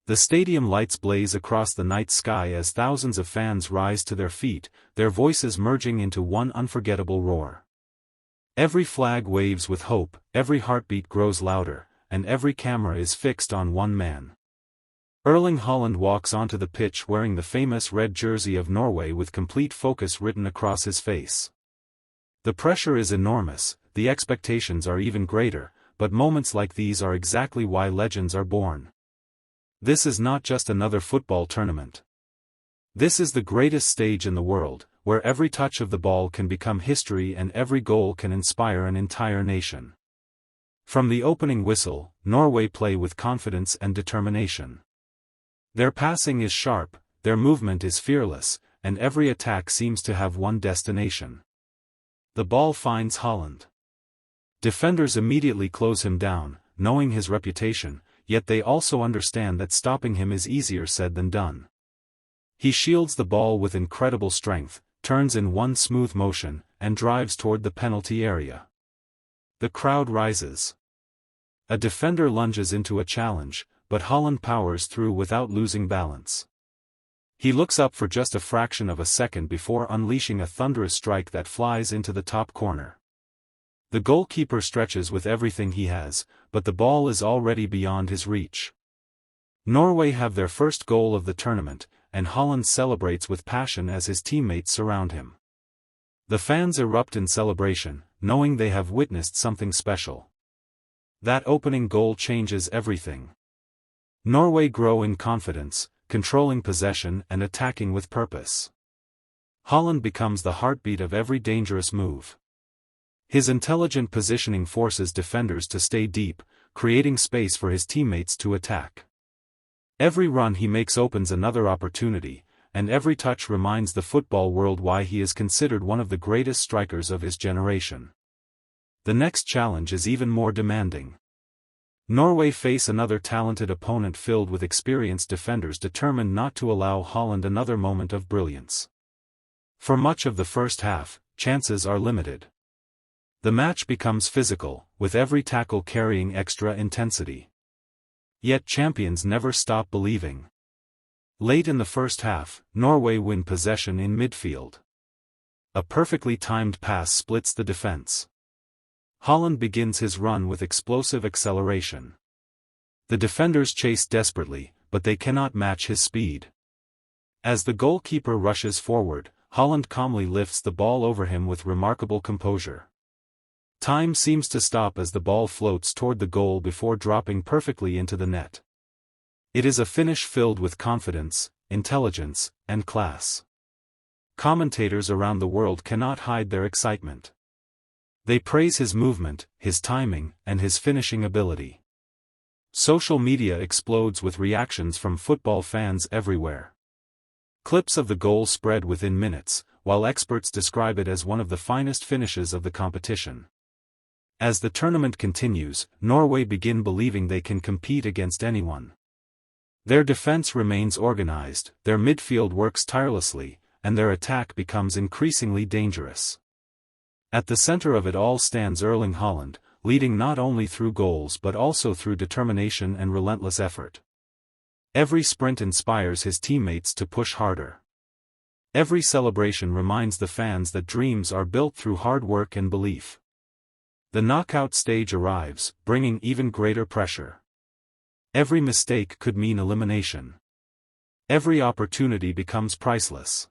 The stadium lights blaze across the night sky as thousands of fans rise to their feet, their voices merging into one unforgettable roar. Every flag waves with hope, every heartbeat grows louder, and every camera is fixed on one man. Erling Haaland walks onto the pitch wearing the famous red jersey of Norway with complete focus written across his face. The pressure is enormous, the expectations are even greater, but moments like these are exactly why legends are born. This is not just another football tournament. This is the greatest stage in the world, where every touch of the ball can become history and every goal can inspire an entire nation. From the opening whistle, Norway play with confidence and determination. Their passing is sharp, their movement is fearless, and every attack seems to have one destination. The ball finds Haaland. Defenders immediately close him down, knowing his reputation, yet they also understand that stopping him is easier said than done. He shields the ball with incredible strength, turns in one smooth motion, and drives toward the penalty area. The crowd rises. A defender lunges into a challenge, but Haaland powers through without losing balance. He looks up for just a fraction of a second before unleashing a thunderous strike that flies into the top corner. The goalkeeper stretches with everything he has, but the ball is already beyond his reach. Norway have their first goal of the tournament, and Haaland celebrates with passion as his teammates surround him. The fans erupt in celebration, knowing they have witnessed something special. That opening goal changes everything. Norway grow in confidence, controlling possession and attacking with purpose. Haaland becomes the heartbeat of every dangerous move. His intelligent positioning forces defenders to stay deep, creating space for his teammates to attack. Every run he makes opens another opportunity, and every touch reminds the football world why he is considered one of the greatest strikers of his generation. The next challenge is even more demanding. Norway face another talented opponent filled with experienced defenders determined not to allow Haaland another moment of brilliance. For much of the first half, chances are limited. The match becomes physical, with every tackle carrying extra intensity. Yet champions never stop believing. Late in the first half, Norway win possession in midfield. A perfectly timed pass splits the defense. Haaland begins his run with explosive acceleration. The defenders chase desperately, but they cannot match his speed. As the goalkeeper rushes forward, Haaland calmly lifts the ball over him with remarkable composure. Time seems to stop as the ball floats toward the goal before dropping perfectly into the net. It is a finish filled with confidence, intelligence, and class. Commentators around the world cannot hide their excitement. They praise his movement, his timing, and his finishing ability. Social media explodes with reactions from football fans everywhere. Clips of the goal spread within minutes, while experts describe it as one of the finest finishes of the competition. As the tournament continues, Norway begin believing they can compete against anyone. Their defense remains organized, their midfield works tirelessly, and their attack becomes increasingly dangerous. At the center of it all stands Erling Haaland, leading not only through goals but also through determination and relentless effort. Every sprint inspires his teammates to push harder. Every celebration reminds the fans that dreams are built through hard work and belief. The knockout stage arrives, bringing even greater pressure. Every mistake could mean elimination. Every opportunity becomes priceless.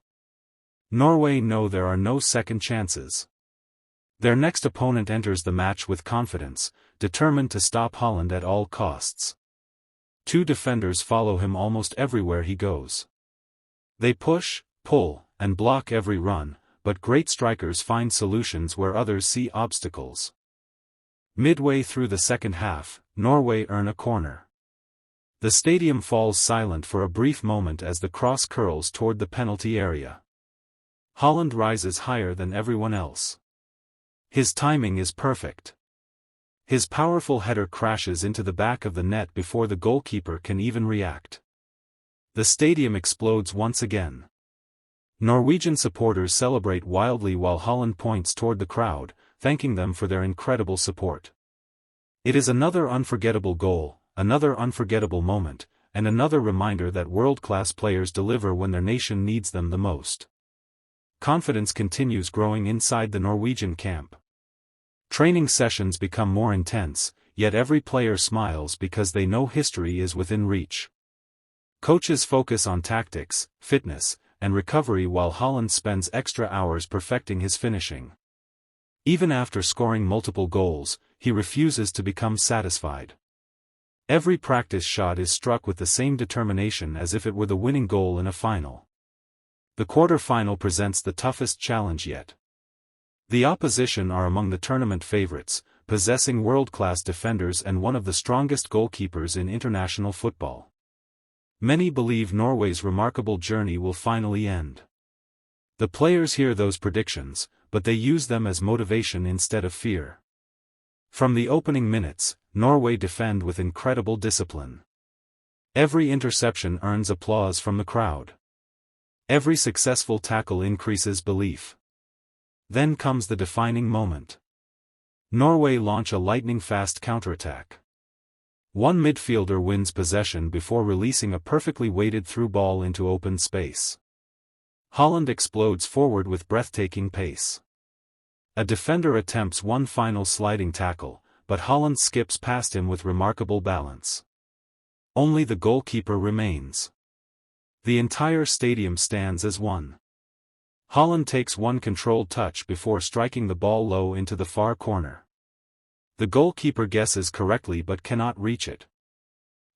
Norway know there are no second chances. Their next opponent enters the match with confidence, determined to stop Haaland at all costs. Two defenders follow him almost everywhere he goes. They push, pull, and block every run, but great strikers find solutions where others see obstacles. Midway through the second half, Norway earn a corner. The stadium falls silent for a brief moment as the cross curls toward the penalty area. Haaland rises higher than everyone else. His timing is perfect. His powerful header crashes into the back of the net before the goalkeeper can even react. The stadium explodes once again. Norwegian supporters celebrate wildly while Haaland points toward the crowd, thanking them for their incredible support. It is another unforgettable goal, another unforgettable moment, and another reminder that world-class players deliver when their nation needs them the most. Confidence continues growing inside the Norwegian camp. Training sessions become more intense, yet every player smiles because they know history is within reach. Coaches focus on tactics, fitness, and recovery while Haaland spends extra hours perfecting his finishing. Even after scoring multiple goals, he refuses to become satisfied. Every practice shot is struck with the same determination as if it were the winning goal in a final. The quarter-final presents the toughest challenge yet. The opposition are among the tournament favorites, possessing world-class defenders and one of the strongest goalkeepers in international football. Many believe Norway's remarkable journey will finally end. The players hear those predictions, but they use them as motivation instead of fear. From the opening minutes, Norway defend with incredible discipline. Every interception earns applause from the crowd. Every successful tackle increases belief. Then comes the defining moment. Norway launch a lightning-fast counterattack. One midfielder wins possession before releasing a perfectly weighted through ball into open space. Haaland explodes forward with breathtaking pace. A defender attempts one final sliding tackle, but Haaland skips past him with remarkable balance. Only the goalkeeper remains. The entire stadium stands as one. Haaland takes one controlled touch before striking the ball low into the far corner. The goalkeeper guesses correctly but cannot reach it.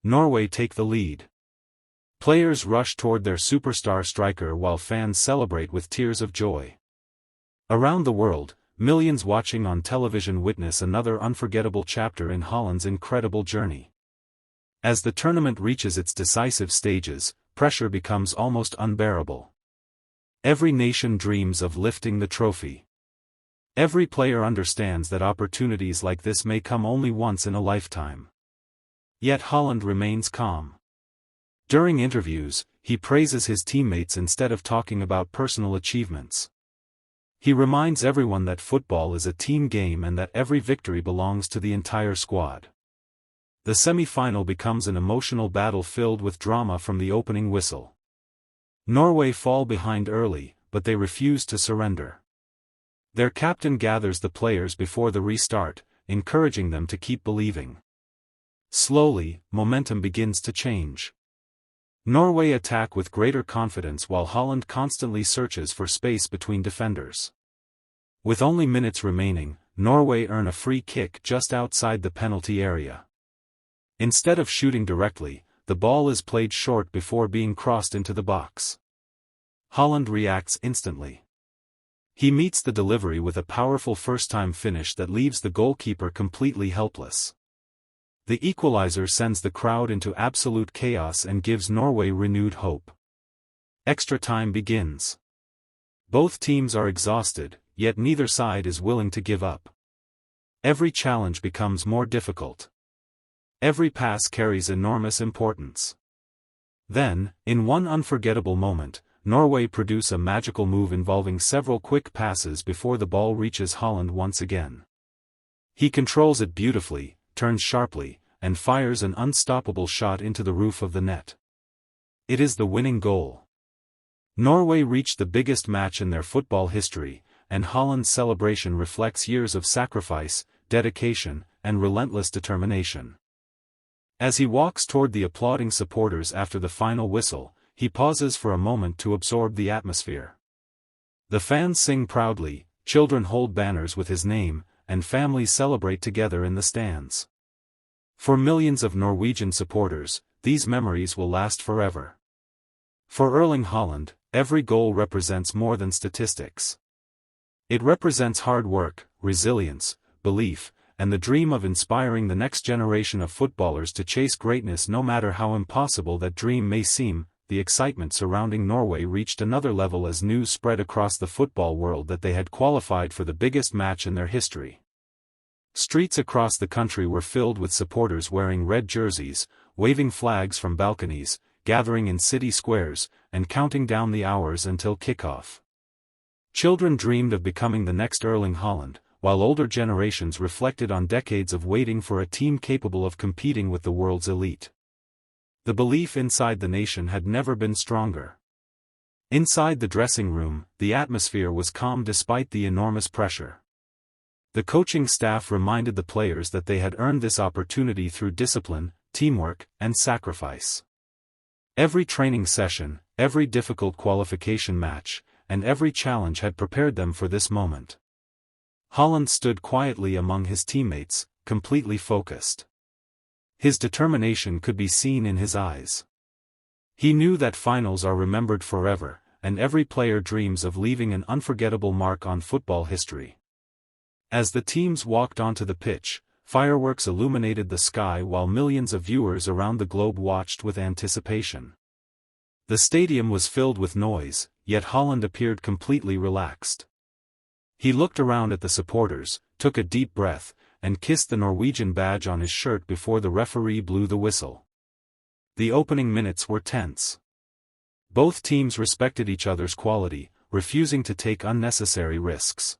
Norway take the lead. Players rush toward their superstar striker while fans celebrate with tears of joy. Around the world, millions watching on television witness another unforgettable chapter in Haaland's incredible journey. As the tournament reaches its decisive stages, pressure becomes almost unbearable. Every nation dreams of lifting the trophy. Every player understands that opportunities like this may come only once in a lifetime. Yet Haaland remains calm. During interviews, he praises his teammates instead of talking about personal achievements. He reminds everyone that football is a team game and that every victory belongs to the entire squad. The semi-final becomes an emotional battle filled with drama from the opening whistle. Norway fall behind early, but they refuse to surrender. Their captain gathers the players before the restart, encouraging them to keep believing. Slowly, momentum begins to change. Norway attack with greater confidence while Haaland constantly searches for space between defenders. With only minutes remaining, Norway earn a free kick just outside the penalty area. Instead of shooting directly, the ball is played short before being crossed into the box. Haaland reacts instantly. He meets the delivery with a powerful first-time finish that leaves the goalkeeper completely helpless. The equalizer sends the crowd into absolute chaos and gives Norway renewed hope. Extra time begins. Both teams are exhausted, yet neither side is willing to give up. Every challenge becomes more difficult. Every pass carries enormous importance. Then, in one unforgettable moment, Norway produce a magical move involving several quick passes before the ball reaches Haaland once again. He controls it beautifully, turns sharply, and fires an unstoppable shot into the roof of the net. It is the winning goal. Norway reached the biggest match in their football history, and Haaland's celebration reflects years of sacrifice, dedication, and relentless determination. As he walks toward the applauding supporters after the final whistle, he pauses for a moment to absorb the atmosphere. The fans sing proudly, children hold banners with his name, and families celebrate together in the stands. For millions of Norwegian supporters, these memories will last forever. For Erling Haaland, every goal represents more than statistics. It represents hard work, resilience, belief, and the dream of inspiring the next generation of footballers to chase greatness no matter how impossible that dream may seem. The excitement surrounding Norway reached another level as news spread across the football world that they had qualified for the biggest match in their history. Streets across the country were filled with supporters wearing red jerseys, waving flags from balconies, gathering in city squares, and counting down the hours until kickoff. Children dreamed of becoming the next Erling Haaland, while older generations reflected on decades of waiting for a team capable of competing with the world's elite. The belief inside the nation had never been stronger. Inside the dressing room, the atmosphere was calm despite the enormous pressure. The coaching staff reminded the players that they had earned this opportunity through discipline, teamwork, and sacrifice. Every training session, every difficult qualification match, and every challenge had prepared them for this moment. Haaland stood quietly among his teammates, completely focused. His determination could be seen in his eyes. He knew that finals are remembered forever, and every player dreams of leaving an unforgettable mark on football history. As the teams walked onto the pitch, fireworks illuminated the sky while millions of viewers around the globe watched with anticipation. The stadium was filled with noise, yet Haaland appeared completely relaxed. He looked around at the supporters, took a deep breath, and kissed the Norwegian badge on his shirt before the referee blew the whistle. The opening minutes were tense. Both teams respected each other's quality, refusing to take unnecessary risks.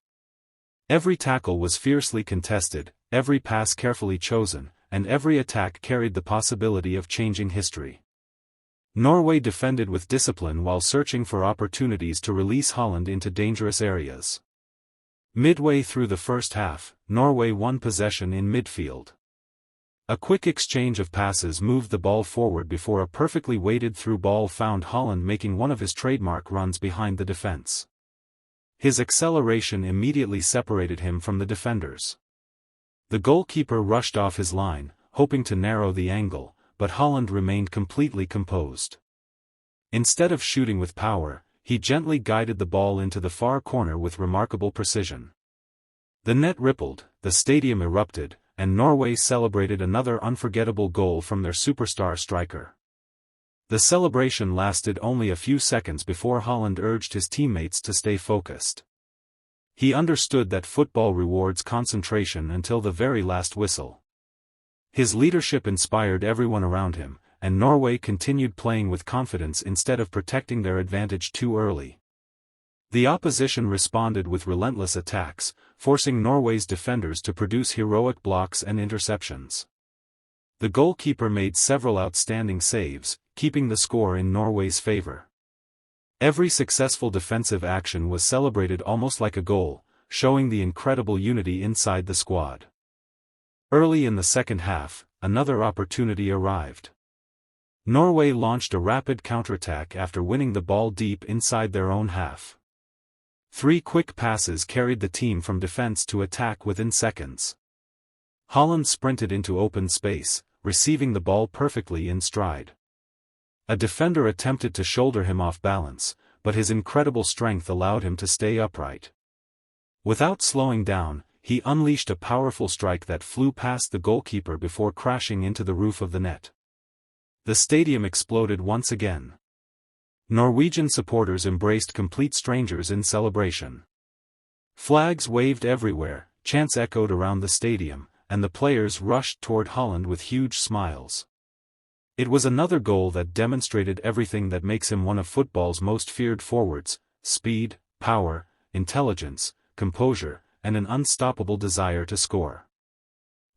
Every tackle was fiercely contested, every pass carefully chosen, and every attack carried the possibility of changing history. Norway defended with discipline while searching for opportunities to release Haaland into dangerous areas. Midway through the first half, Norway won possession in midfield. A quick exchange of passes moved the ball forward before a perfectly weighted through ball found Haaland making one of his trademark runs behind the defense. His acceleration immediately separated him from the defenders. The goalkeeper rushed off his line, hoping to narrow the angle, but Haaland remained completely composed. Instead of shooting with power, he gently guided the ball into the far corner with remarkable precision. The net rippled, the stadium erupted, and Norway celebrated another unforgettable goal from their superstar striker. The celebration lasted only a few seconds before Haaland urged his teammates to stay focused. He understood that football rewards concentration until the very last whistle. His leadership inspired everyone around him, and Norway continued playing with confidence instead of protecting their advantage too early. The opposition responded with relentless attacks, forcing Norway's defenders to produce heroic blocks and interceptions. The goalkeeper made several outstanding saves, keeping the score in Norway's favor. Every successful defensive action was celebrated almost like a goal, showing the incredible unity inside the squad. Early in the second half, another opportunity arrived. Norway launched a rapid counterattack after winning the ball deep inside their own half. 3 quick passes carried the team from defense to attack within seconds. Haaland sprinted into open space, receiving the ball perfectly in stride. A defender attempted to shoulder him off balance, but his incredible strength allowed him to stay upright. Without slowing down, he unleashed a powerful strike that flew past the goalkeeper before crashing into the roof of the net. The stadium exploded once again. Norwegian supporters embraced complete strangers in celebration. Flags waved everywhere, chants echoed around the stadium, and the players rushed toward Haaland with huge smiles. It was another goal that demonstrated everything that makes him one of football's most feared forwards: speed, power, intelligence, composure, and an unstoppable desire to score.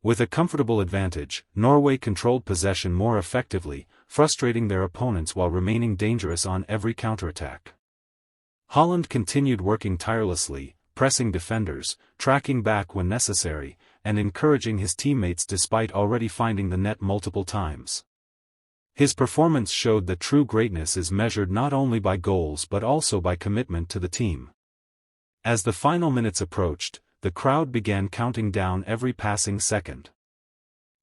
With a comfortable advantage, Norway controlled possession more effectively, frustrating their opponents while remaining dangerous on every counterattack. Haaland continued working tirelessly, pressing defenders, tracking back when necessary, and encouraging his teammates despite already finding the net multiple times. His performance showed that true greatness is measured not only by goals but also by commitment to the team. As the final minutes approached, the crowd began counting down every passing second.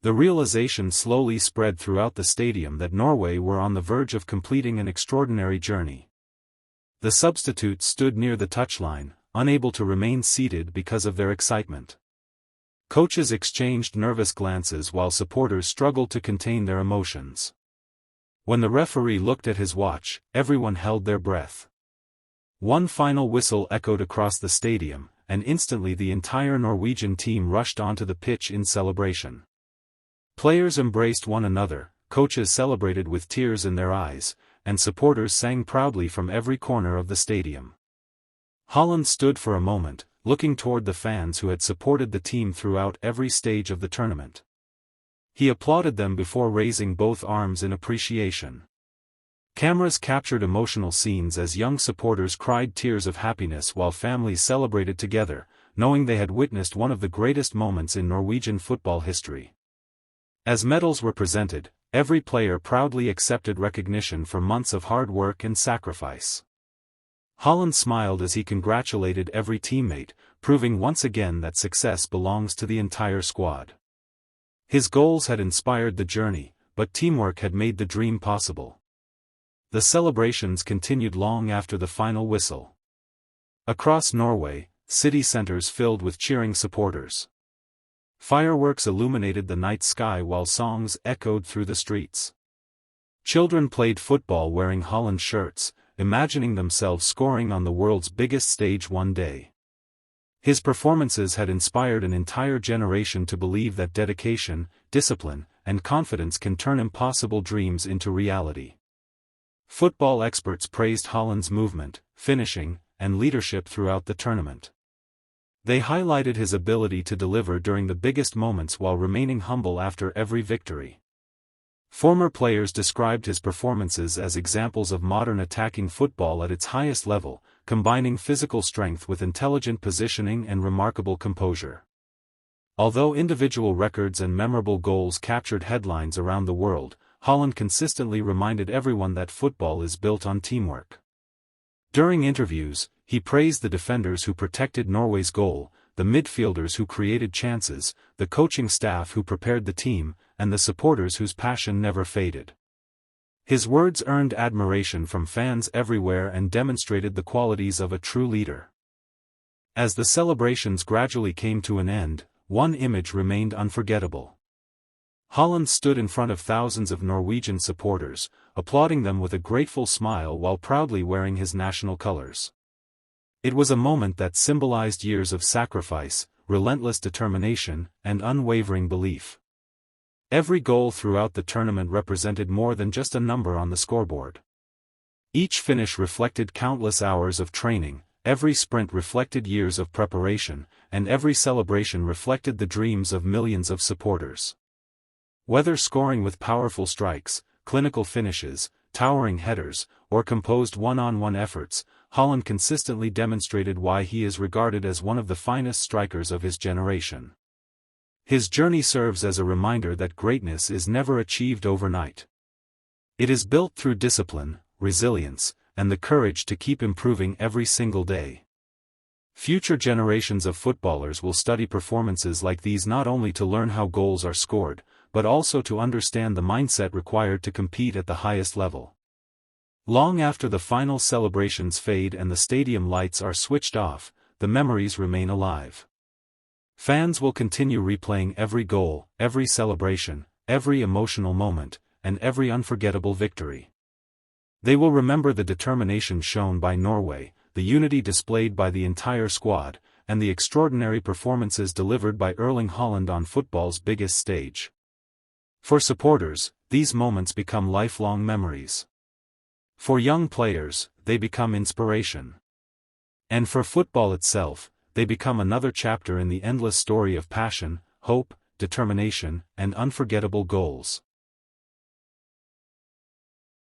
The realization slowly spread throughout the stadium that Norway were on the verge of completing an extraordinary journey. The substitutes stood near the touchline, unable to remain seated because of their excitement. Coaches exchanged nervous glances while supporters struggled to contain their emotions. When the referee looked at his watch, everyone held their breath. One final whistle echoed across the stadium, and instantly the entire Norwegian team rushed onto the pitch in celebration. Players embraced one another, coaches celebrated with tears in their eyes, and supporters sang proudly from every corner of the stadium. Haaland stood for a moment, looking toward the fans who had supported the team throughout every stage of the tournament. He applauded them before raising both arms in appreciation. Cameras captured emotional scenes as young supporters cried tears of happiness while families celebrated together, knowing they had witnessed one of the greatest moments in Norwegian football history. As medals were presented, every player proudly accepted recognition for months of hard work and sacrifice. Haaland smiled as he congratulated every teammate, proving once again that success belongs to the entire squad. His goals had inspired the journey, but teamwork had made the dream possible. The celebrations continued long after the final whistle. Across Norway, city centers filled with cheering supporters. Fireworks illuminated the night sky while songs echoed through the streets. Children played football wearing Haaland shirts, imagining themselves scoring on the world's biggest stage one day. His performances had inspired an entire generation to believe that dedication, discipline, and confidence can turn impossible dreams into reality. Football experts praised Haaland's movement, finishing, and leadership throughout the tournament. They highlighted his ability to deliver during the biggest moments while remaining humble after every victory. Former players described his performances as examples of modern attacking football at its highest level, combining physical strength with intelligent positioning and remarkable composure. Although individual records and memorable goals captured headlines around the world, Haaland consistently reminded everyone that football is built on teamwork. During interviews, he praised the defenders who protected Norway's goal, the midfielders who created chances, the coaching staff who prepared the team, and the supporters whose passion never faded. His words earned admiration from fans everywhere and demonstrated the qualities of a true leader. As the celebrations gradually came to an end, one image remained unforgettable. Haaland stood in front of thousands of Norwegian supporters, applauding them with a grateful smile while proudly wearing his national colors. It was a moment that symbolized years of sacrifice, relentless determination, and unwavering belief. Every goal throughout the tournament represented more than just a number on the scoreboard. Each finish reflected countless hours of training, every sprint reflected years of preparation, and every celebration reflected the dreams of millions of supporters. Whether scoring with powerful strikes, clinical finishes, towering headers, or composed one-on-one efforts, Haaland consistently demonstrated why he is regarded as one of the finest strikers of his generation. His journey serves as a reminder that greatness is never achieved overnight. It is built through discipline, resilience, and the courage to keep improving every single day. Future generations of footballers will study performances like these not only to learn how goals are scored, but also to understand the mindset required to compete at the highest level. Long after the final celebrations fade and the stadium lights are switched off, the memories remain alive. Fans will continue replaying every goal, every celebration, every emotional moment, and every unforgettable victory. They will remember the determination shown by Norway, the unity displayed by the entire squad, and the extraordinary performances delivered by Erling Haaland on football's biggest stage. For supporters, these moments become lifelong memories. For young players, they become inspiration. And for football itself, they become another chapter in the endless story of passion, hope, determination, and unforgettable goals.